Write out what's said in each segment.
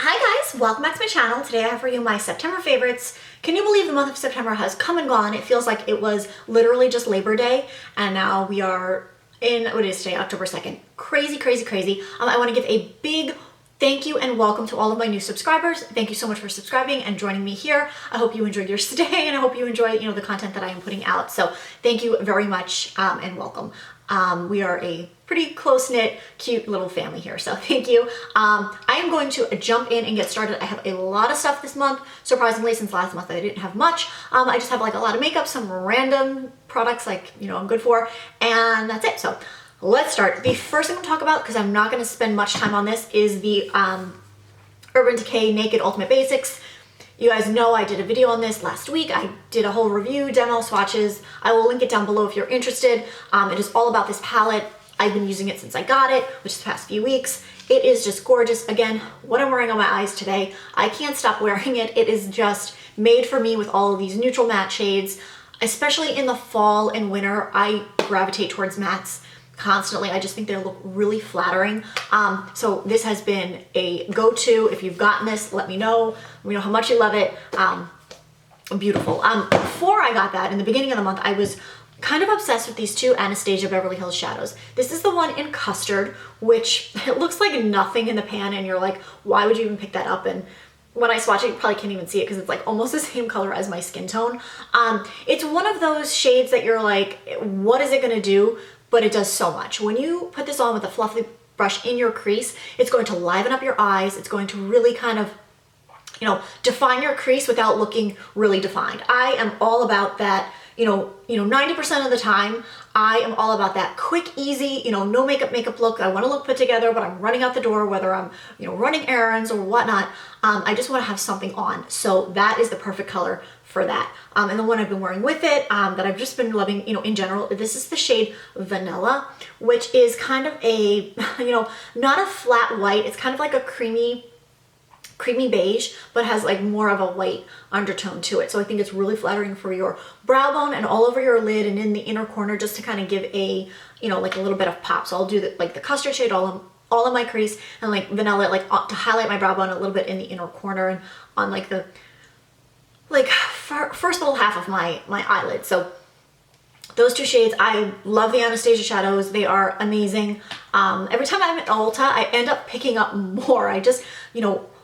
Hi guys, welcome back to my channel. Today I have for you my September favorites. Can you believe the month of September has come and gone? It feels like it was literally just Labor Day and now we are in, what is today, October 2nd. Crazy, crazy, crazy. I want to give a big thank you and welcome to all of my new subscribers. Thank you so much for subscribing and joining me here. I hope you enjoyed your stay and I hope you enjoy, the content that I am putting out. So thank you very much and welcome. We are a pretty close-knit, cute little family here, so thank you. I am going to jump in and get started. I have a lot of stuff this month. Surprisingly, since last month I didn't have much. I just have like a lot of makeup, some random products like, I'm good for, and that's it. So let's start. The first thing I'm gonna talk about, because I'm not gonna spend much time on this, is the Urban Decay Naked Ultimate Basics. You guys know I did a video on this last week. I did a whole review, demo, swatches. I will link it down below if you're interested. It is all about this palette. I've been using it since I got it, which is the past few weeks. It is just gorgeous. Again, what I'm wearing on my eyes today, I can't stop wearing it. It is just made for me with all of these neutral matte shades. Especially in the fall and winter, I gravitate towards mattes constantly. I just think they look really flattering. So this has been a go-to. If you've gotten this, let me know. Let me know how much you love it. Beautiful. Before I got that, in the beginning of the month, I was kind of obsessed with these two Anastasia Beverly Hills shadows. This is the one in Custard, which it looks like nothing in the pan and you're like, why would you even pick that up? And when I swatch it, you probably can't even see it because it's like almost the same color as my skin tone. It's one of those shades that you're like, what is it gonna do? But it does so much. When you put this on with a fluffy brush in your crease, it's going to liven up your eyes. It's going to really kind of, define your crease without looking really defined. I am all about that, 90% of the time, I am all about that quick, easy, no makeup look. I want to look put together, but I'm running out the door, whether I'm, running errands or whatnot. I just want to have something on. So that is the perfect color for that. And the one I've been wearing with it, that I've just been loving, in general, this is the shade Vanilla, which is kind of a, not a flat white. It's kind of like a creamy beige, but has like more of a white undertone to it. So I think it's really flattering for your brow bone and all over your lid and in the inner corner, just to kind of give a, like a little bit of pop. So I'll do the Custard shade all in my crease and like Vanilla, like to highlight my brow bone a little bit in the inner corner and on like the, first little half of my eyelid. So those two shades, I love the Anastasia shadows. They are amazing. Every time I'm at Ulta, I end up picking up more. I just,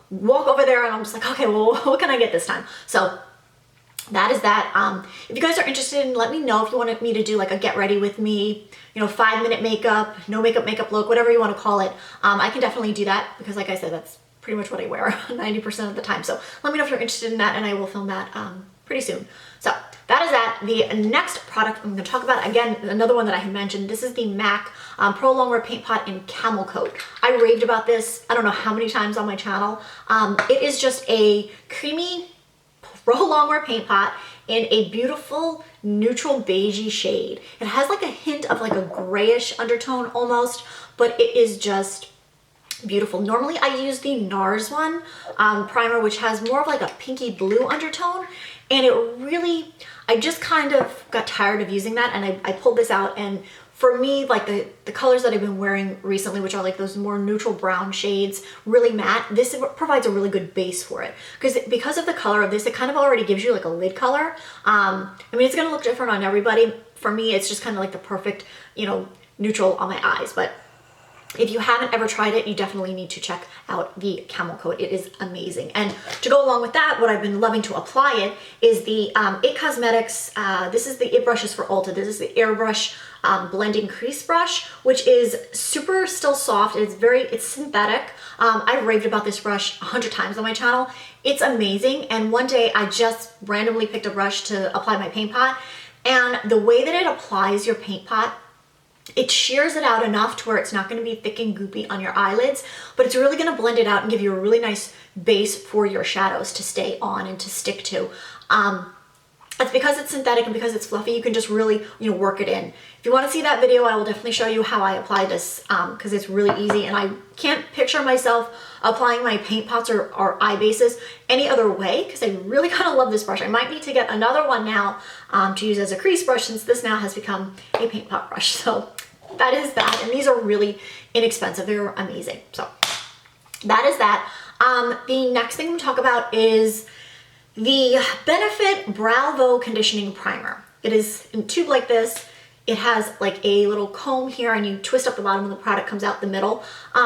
walk over there and I'm just like, okay, well, what can I get this time? So that is that. If you guys are interested, let me know if you want me to do like a get ready with me, 5-minute makeup, no makeup look, whatever you want to call it. I can definitely do that because like I said, that's pretty much what I wear 90% of the time. So let me know if you're interested in that and I will film that pretty soon. So that is that. The next product I'm going to talk about, again, another one that I had mentioned, this is the MAC Pro Longwear Paint Pot in Camel Coat. I raved about this, I don't know how many times on my channel. It is just a creamy Pro Longwear Paint Pot in a beautiful neutral beigey shade. It has like a hint of like a grayish undertone almost, but it is just beautiful. Normally I use the NARS one primer, which has more of like a pinky blue undertone. And it really, I just kind of got tired of using that and I pulled this out, and for me, like the colors that I've been wearing recently, which are like those more neutral brown shades, really matte, this provides a really good base for it. Because of the color of this, it kind of already gives you like a lid color. I mean, it's gonna look different on everybody. For me, it's just kind of like the perfect, neutral on my eyes. But if you haven't ever tried it, you definitely need to check out the Camel Coat. It is amazing. And to go along with that, what I've been loving to apply it is the IT Cosmetics, this is the IT brushes for Ulta. This is the Airbrush blending crease brush, which is super still soft. It's synthetic. I've raved about this brush 100 times on my channel. It's amazing. And one day I just randomly picked a brush to apply my paint pot, and the way that it applies your paint pot, it shears it out enough to where it's not going to be thick and goopy on your eyelids, but it's really going to blend it out and give you a really nice base for your shadows to stay on and to stick to. It's because it's synthetic and because it's fluffy, you can just really, work it in. If you want to see that video, I will definitely show you how I apply this because it's really easy, and I can't picture myself applying my paint pots or eye bases any other way because I really kind of love this brush. I might need to get another one now to use as a crease brush since this now has become a paint pot brush. So that is that, and these are really inexpensive. They're amazing. So that is that. The next thing I'm gonna talk about is the Benefit Brow Vogue Conditioning Primer. It is in a tube like this. It has like a little comb here and you twist up the bottom and the product comes out the middle.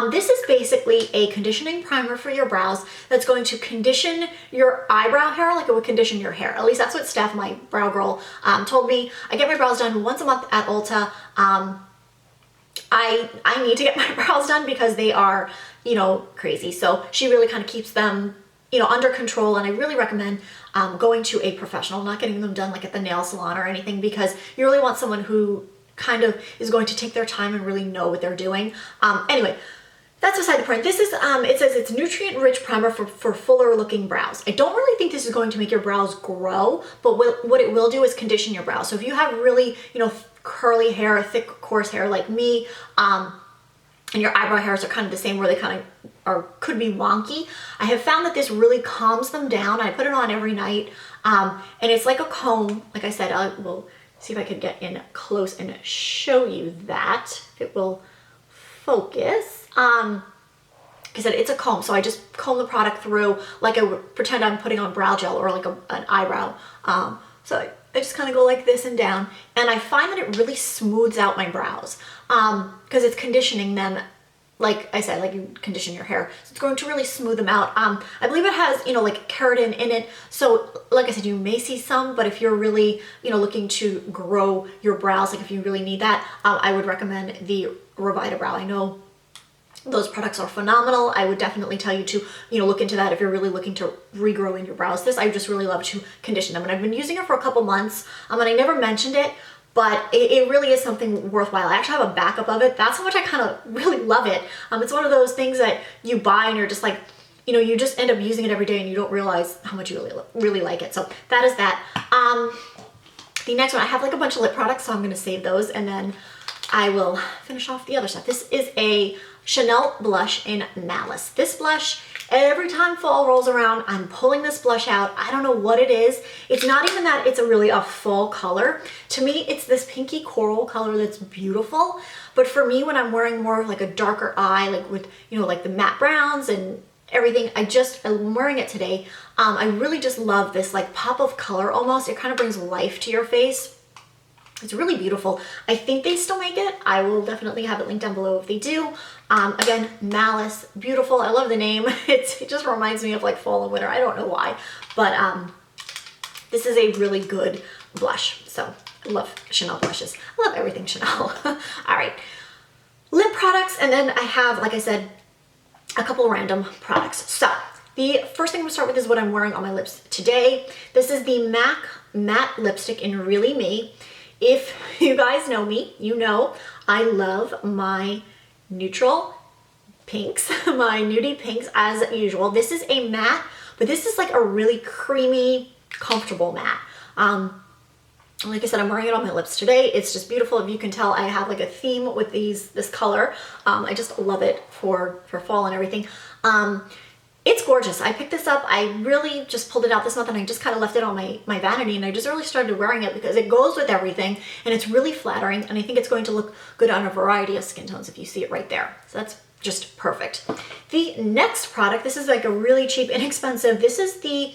This is basically a conditioning primer for your brows that's going to condition your eyebrow hair like it would condition your hair. At least that's what Steph, my brow girl, told me. I get my brows done once a month at Ulta. I need to get my brows done because they are, you know, crazy. So she really kind of keeps them, you know, under control, and I really recommend going to a professional, not getting them done like at the nail salon or anything, because you really want someone who kind of is going to take their time and really know what they're doing. Anyway, that's beside the point. This is, it says it's nutrient-rich primer for fuller looking brows. I don't really think this is going to make your brows grow, but what it will do is condition your brows. So if you have really, you know, curly hair, thick, coarse hair like me, and your eyebrow hairs are kind of the same where they kind of or could be wonky, I have found that this really calms them down. I put it on every night, and it's like a comb. Like I said, I will see if I could get in close and show you that, if it will focus. Like I said, it's a comb, so I just comb the product through like I would pretend I'm putting on brow gel or like an eyebrow. So I just kind of go like this and down, and I find that it really smooths out my brows because it's conditioning them. Like I said, like you condition your hair. So it's going to really smooth them out. I believe it has, you know, like keratin in it. So like I said, you may see some, but if you're really, you know, looking to grow your brows, like if you really need that, I would recommend the Revita Brow. I know those products are phenomenal. I would definitely tell you to, you know, look into that if you're really looking to regrow in your brows. This, I just really love to condition them. And I've been using it for a couple months, and I never mentioned it, but it really is something worthwhile. I actually have a backup of it. That's how much I kind of really love it. It's one of those things that you buy and you're just like, you know, you just end up using it every day and you don't realize how much you really like it. So that is that. The next one, I have like a bunch of lip products, so I'm gonna save those and then I will finish off the other stuff. This is a Chanel blush in Malice. This blush, every time fall rolls around, I'm pulling this blush out. I don't know what it is. It's not even that it's a fall color. To me, it's this pinky coral color that's beautiful. But for me, when I'm wearing more of like a darker eye, like with, you know, like the matte browns and everything, I'm wearing it today. I really just love this like pop of color almost. It kind of brings life to your face. It's really beautiful. I think they still make it. I will definitely have it linked down below if they do. Again, Malice, beautiful. I love the name. It just reminds me of like fall and winter. I don't know why, but this is a really good blush. So I love Chanel blushes. I love everything Chanel. All right, lip products. And then I have, like I said, a couple random products. So the first thing I'm gonna start with is what I'm wearing on my lips today. This is the MAC Matte Lipstick in Really Me. If you guys know me, you know I love my neutral pinks, my nudie pinks as usual. This is a matte, but this is like a really creamy, comfortable matte. Like I said, I'm wearing it on my lips today. It's just beautiful. If you can tell, I have like a theme with this color. I just love it for fall and everything. It's gorgeous. I picked this up. I really just pulled it out this month and I just kind of left it on my vanity, and I just really started wearing it because it goes with everything and it's really flattering, and I think it's going to look good on a variety of skin tones if you see it right there. So that's just perfect. The next product, this is like a really cheap, inexpensive. This is the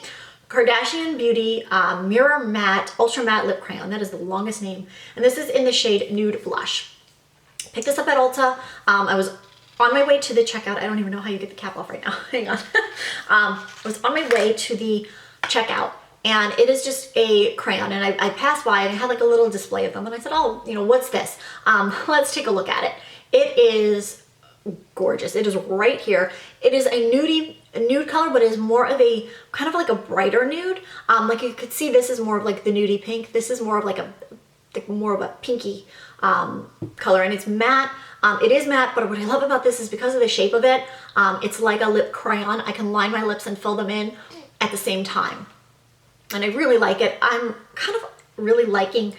Kardashian Beauty Mirror Matte Ultra Matte Lip Crayon. That is the longest name. And this is in the shade Nude Blush. Picked this up at Ulta. I was on my way to the checkout. I don't even know how you get the cap off right now. Hang on. I was on my way to the checkout, and it is just a crayon, and I passed by and it had like a little display of them, and I said, oh, you know, what's this? Let's take a look at it. It is gorgeous. It is right here. It is a nude color, but it is more of a kind of like a brighter nude. Like you could see, this is more of like the nudie pink. This is more of like more of a pinky color, and it's matte. It is matte, but what I love about this is because of the shape of it, it's like a lip crayon. I can line my lips and fill them in at the same time. And I really like it. I'm kind of really liking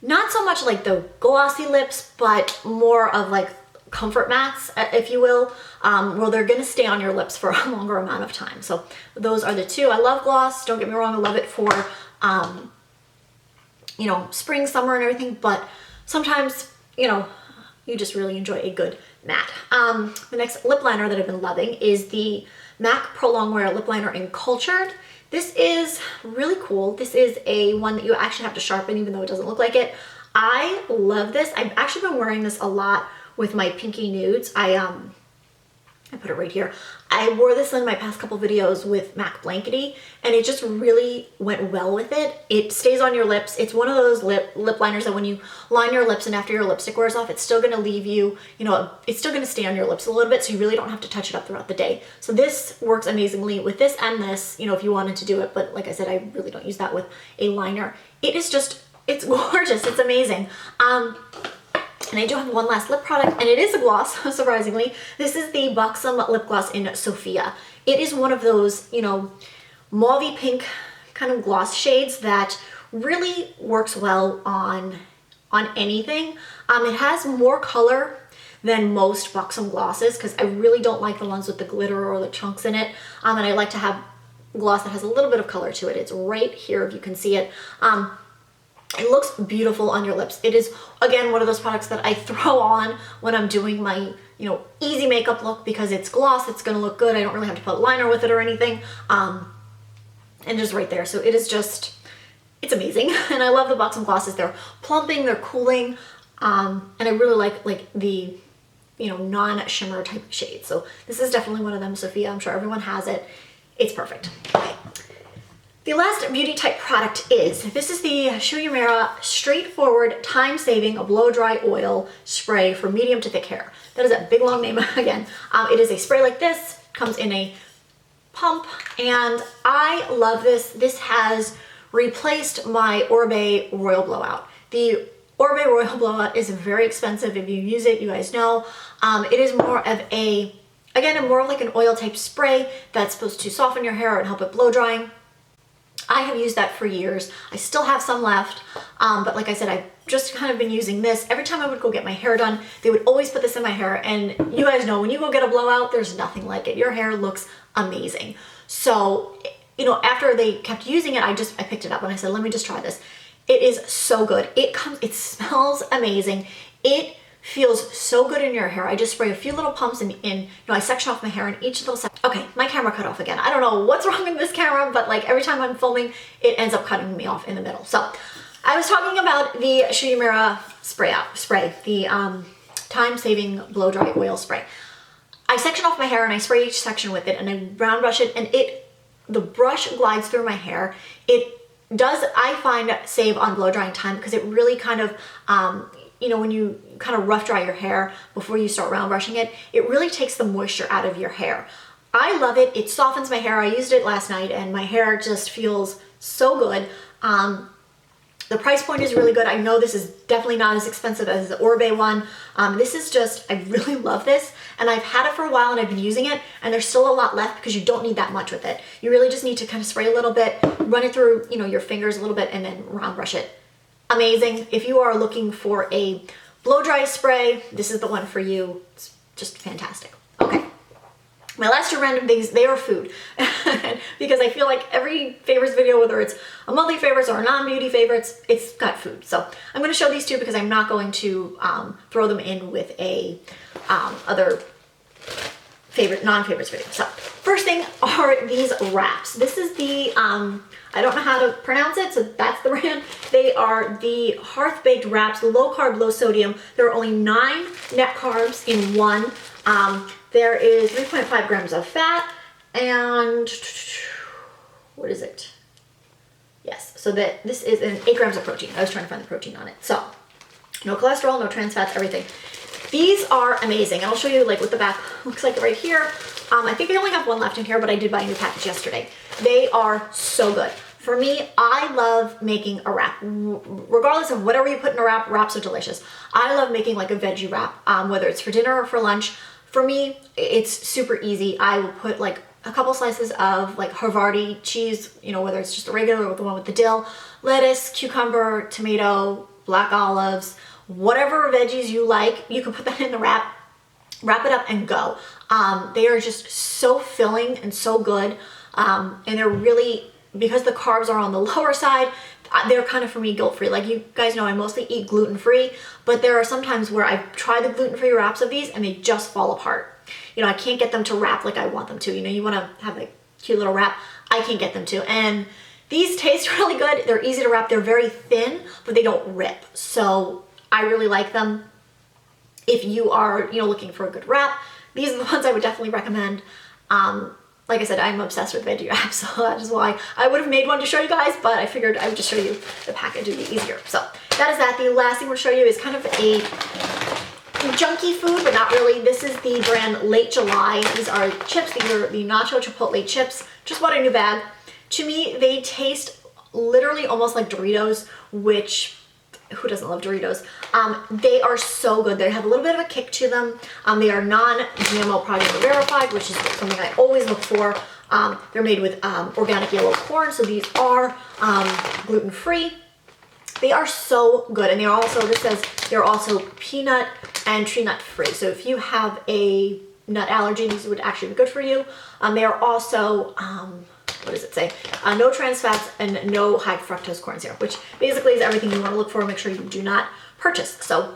not so much like the glossy lips, but more of like comfort mattes, if you will, where they're gonna stay on your lips for a longer amount of time. So those are the two. I love gloss, don't get me wrong, I love it for, you know, spring, summer and everything, but sometimes, you know, you just really enjoy a good matte. The next lip liner that I've been loving is the MAC Pro Longwear Lip Liner in Cultured. This is really cool. This is a one that you actually have to sharpen even though it doesn't look like it. I love this. I've actually been wearing this a lot with my pinky nudes. I put it right here. I wore this in my past couple videos with MAC Blankety, and it just really went well with it. It stays on your lips. It's one of those lip liners that when you line your lips and after your lipstick wears off, it's still gonna leave you, it's still gonna stay on your lips a little bit, so you really don't have to touch it up throughout the day. So this works amazingly with this and this, if you wanted to do it, but like I said, I really don't use that with a liner. It is just, it's gorgeous, it's amazing. And I do have one last lip product, and it is a gloss, surprisingly. This is the Buxom Lip Gloss in Sophia. It is one of those, mauvey pink kind of gloss shades that really works well on anything. It has more color than most Buxom glosses because I really don't like the ones with the glitter or the chunks in it. And I like to have gloss that has a little bit of color to it. It's right here if you can see it. It looks beautiful on your lips. It is, again, one of those products that I throw on when I'm doing my, easy makeup look because it's gloss, it's gonna look good. I don't really have to put liner with it or anything. And just right there. So it is just, it's amazing. And I love the Buxom glosses. They're plumping, they're cooling. And I really like the, non-shimmer type of shade. So this is definitely one of them, Sophia. I'm sure everyone has it. It's perfect. Okay. The last beauty type product is, this is the Shu Straightforward Time-Saving Blow Dry Oil Spray for medium to thick hair. That is a big long name again. It is a spray like this, comes in a pump, and I love this. This has replaced my Orbe Royal Blowout. The Orbe Royal Blowout is very expensive. If you use it, you guys know. It is more of more of like an oil type spray that's supposed to soften your hair and help it blow drying. I have used that for years. I still have some left, but like I said, I've just kind of been using this. Every time I would go get my hair done, they would always put this in my hair, and you guys know when you go get a blowout, there's nothing like it. Your hair looks amazing. So, after they kept using it, I picked it up and I said, let me just try this. It is so good. It smells amazing. It feels so good in your hair. I just spray a few little pumps and I section off my hair in each little section. Okay, my camera cut off again. I don't know what's wrong with this camera, but like every time I'm filming, it ends up cutting me off in the middle. So I was talking about the Shu spray, the time-saving blow dry oil spray. I section off my hair and I spray each section with it and I round brush it, and the brush glides through my hair. It does, I find, save on blow drying time because it really kind of, when you kind of rough dry your hair before you start round brushing it, it really takes the moisture out of your hair. I love it. It softens my hair. I used it last night and my hair just feels so good. The price point is really good. I know this is definitely not as expensive as the Orbe one. This is just, I really love this, and I've had it for a while and I've been using it, and there's still a lot left because you don't need that much with it. You really just need to kind of spray a little bit, run it through, your fingers a little bit, and then round brush it. Amazing. If you are looking for a blow dry spray, this is the one for you. It's just fantastic. Okay. My last two random things, they are food. Because I feel like every favorites video, whether it's a monthly favorites or a non-beauty favorites, it's got food. So I'm going to show these two because I'm not going to throw them in with a other non-favorites video. So first thing are these wraps. This is the, I don't know how to pronounce it, so that's the brand. They are the Hearth Baked Wraps, low carb, low sodium. There are only 9 net carbs in one. There is 3.5 grams of fat and, what is it? Yes, so this is 8 grams of protein. I was trying to find the protein on it. So, no cholesterol, no trans fats, everything. These are amazing. I'll show you like what the back looks like right here. I think I only have one left in here, but I did buy a new package yesterday. They are so good. For me, I love making a wrap. Regardless of whatever you put in a wrap, wraps are delicious. I love making like a veggie wrap, whether it's for dinner or for lunch. For me, it's super easy. I will put like a couple slices of like Havarti cheese, whether it's just the regular or the one with the dill, lettuce, cucumber, tomato, black olives, whatever veggies you like, you can put that in the wrap it up and go. They are just so filling and so good. And they're really, because the carbs are on the lower side, they're kind of for me guilt-free. Like you guys know I mostly eat gluten-free, but there are some times where I've tried the gluten-free wraps of these and they just fall apart. You know, I can't get them to wrap like I want them to. You know, you want to have a cute little wrap. I can't get them to. And these taste really good. They're easy to wrap. They're very thin, but they don't rip. So I really like them. If you are, you know, looking for a good wrap, these are the ones I would definitely recommend. Like I said, I'm obsessed with veggie wraps, so that is why I would have made one to show you guys, but I figured I would just show you the package, it would be easier. So that is that. The last thing we'll show you is kind of a junky food, but not really. This is the brand Late July. These are chips. These are the Nacho Chipotle chips. Just bought a new bag. To me, they taste literally almost like Doritos, which who doesn't love Doritos? They are so good. They have a little bit of a kick to them. They are non-GMO product verified, which is something I always look for. They're made with organic yellow corn, so these are gluten-free. They are so good, and they're also, this says they're also peanut and tree nut free. So if you have a nut allergy, these would actually be good for you. They are also, what does it say? No trans fats and no high fructose corn syrup, which basically is everything you want to look for. Make sure you do not purchase. So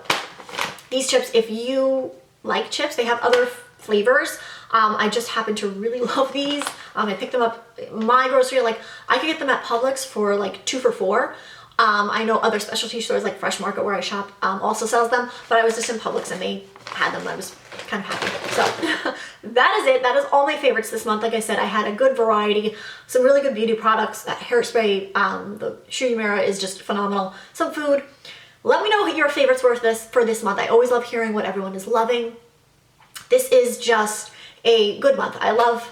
these chips, if you like chips, they have other flavors. I just happen to really love these. I picked them up my grocery, like I could get them at Publix for like 2 for $4. I know other specialty stores like Fresh Market where I shop also sells them, but I was just in Publix and they had them. I was kind of happy. So that is it. That is all my favorites this month. Like I said, I had a good variety, some really good beauty products. That hairspray, the shooting mirror is just phenomenal. Some food. Let me know what your favorites were for this month. I always love hearing what everyone is loving. This is just a good month. I love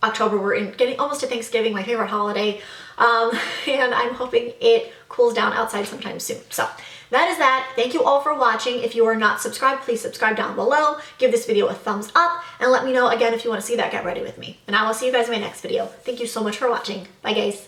October. We're getting almost to Thanksgiving, my favorite holiday. And I'm hoping it cools down outside sometime soon. So that is that. Thank you all for watching. If you are not subscribed, please subscribe down below. Give this video a thumbs up and let me know again if you want to see that Get Ready with me. And I will see you guys in my next video. Thank you so much for watching. Bye guys.